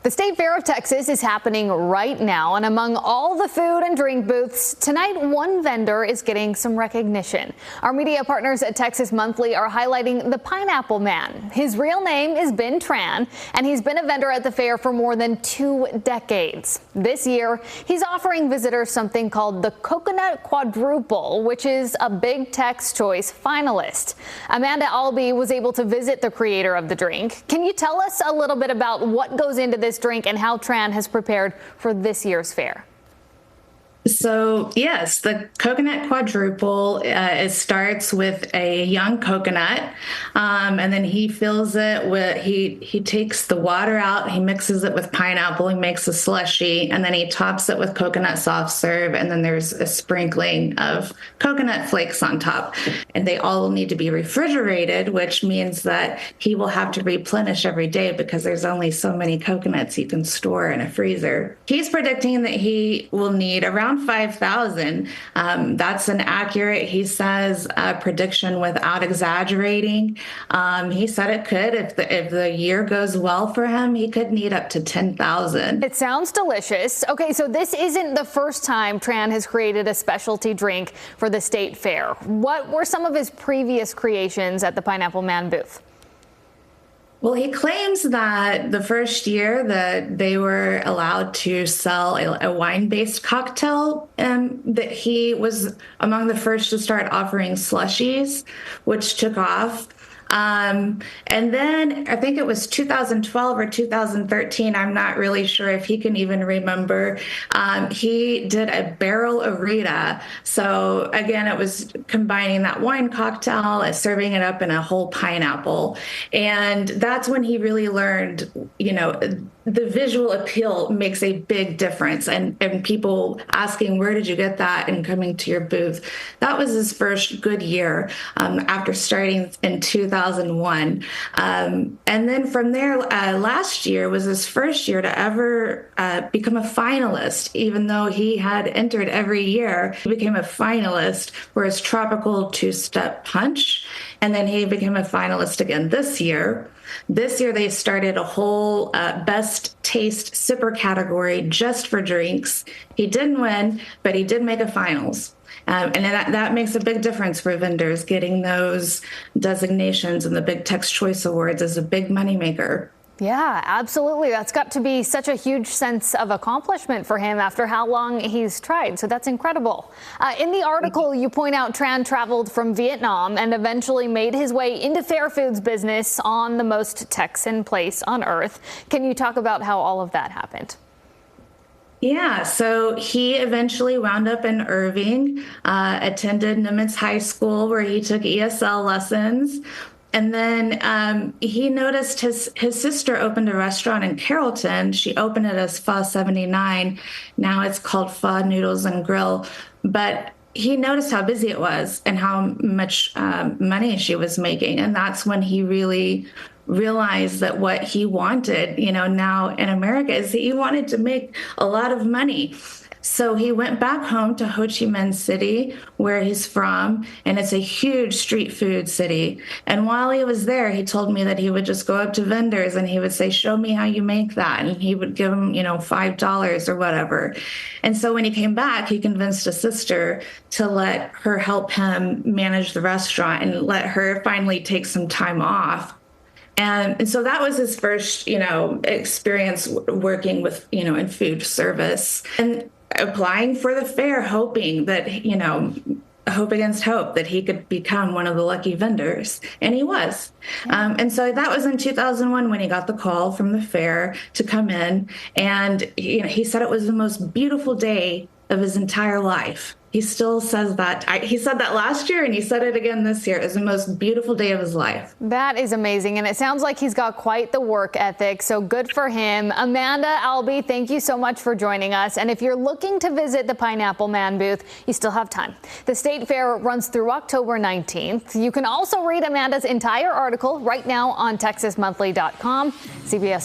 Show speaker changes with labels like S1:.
S1: The State Fair of Texas is happening right now, and among all the food and drink booths, tonight one vendor is getting some recognition. Our media partners at Texas Monthly are highlighting the Pineapple Man. His real name is Binh Tran, and he's been a vendor at the fair for more than 2 decades. This year, he's offering visitors something called the Coconut Quadruple, which is a Big Tex Choice finalist. Amanda Albee was able to visit the creator of the drink. Can you tell us a little bit about what goes into this drink and how Tran has prepared for this year's fair?
S2: So yes, the Coconut Quadruple, it starts with a young coconut, and then he fills it with, he takes the water out, he mixes it with pineapple, he makes a slushie, and then he tops it with coconut soft serve, and then there's a sprinkling of coconut flakes on top. And they all need to be refrigerated, which means that he will have to replenish every day because there's only so many coconuts you can store in a freezer. He's predicting that he will need around 5,000. That's an accurate, he says, prediction without exaggerating. He said it could, if the year goes well for him, he could need up to 10,000.
S1: It sounds delicious. Okay, so this isn't the first time Tran has created a specialty drink for the state fair. What were some of his previous creations at the Pineapple Man booth?
S2: Well, he claims that the first year that they were allowed to sell a wine-based cocktail, that he was among the first to start offering slushies, which took off. And then I think it was 2012 or 2013. I'm not really sure if he can even remember. He did a barrel arita. So again, it was combining that wine cocktail, serving it up in a whole pineapple. And that's when he really learned, you know, the visual appeal makes a big difference. And people asking, where did you get that? And coming to your booth. That was his first good year after starting in 2001. And then from there, last year was his first year to ever become a finalist, even though he had entered every year. He became a finalist for his tropical two-step punch. And then he became a finalist again this year. This year, they started a whole best taste sipper category just for drinks. He didn't win, but he did make a finals. And that makes a big difference for vendors. Getting those designations in the Big Tex Choice Awards is a big moneymaker.
S1: Yeah, absolutely. That's got to be such a huge sense of accomplishment for him after how long he's tried. So that's incredible. In the article, you point out Tran traveled from Vietnam and eventually made his way into fair foods business on the most Texan place on earth. Can you talk about how all of that happened?
S2: Yeah, so he eventually wound up in Irving, attended Nimitz High School where he took ESL lessons. And then he noticed his sister opened a restaurant in Carrollton. She opened it as Pho 79. Now it's called Pho Noodles and Grill. But he noticed how busy it was and how much money she was making. And that's when he really realized that what he wanted, you know, now in America is he wanted to make a lot of money. So he went back home to Ho Chi Minh City, where he's from, and it's a huge street food city. And while he was there, he told me that he would just go up to vendors and he would say, show me how you make that. And he would give them, you know, $5 or whatever. And so when he came back, he convinced his sister to let her help him manage the restaurant and let her finally take some time off. And so that was his first, you know, experience working with, you know, in food service. And applying for the fair, hoping that, you know, hope against hope that he could become one of the lucky vendors. And he was. And so that was in 2001 when he got the call from the fair to come in. And, you know, he said it was the most beautiful day of his entire life. He still says that. He said that last year and he said it again this year. It was the most beautiful day of his life.
S1: That is amazing. And it sounds like he's got quite the work ethic. So good for him. Amanda Albee, thank you so much for joining us. And if you're looking to visit the Pineapple Man booth, you still have time. The state fair runs through October 19th. You can also read Amanda's entire article right now on TexasMonthly.com. CBS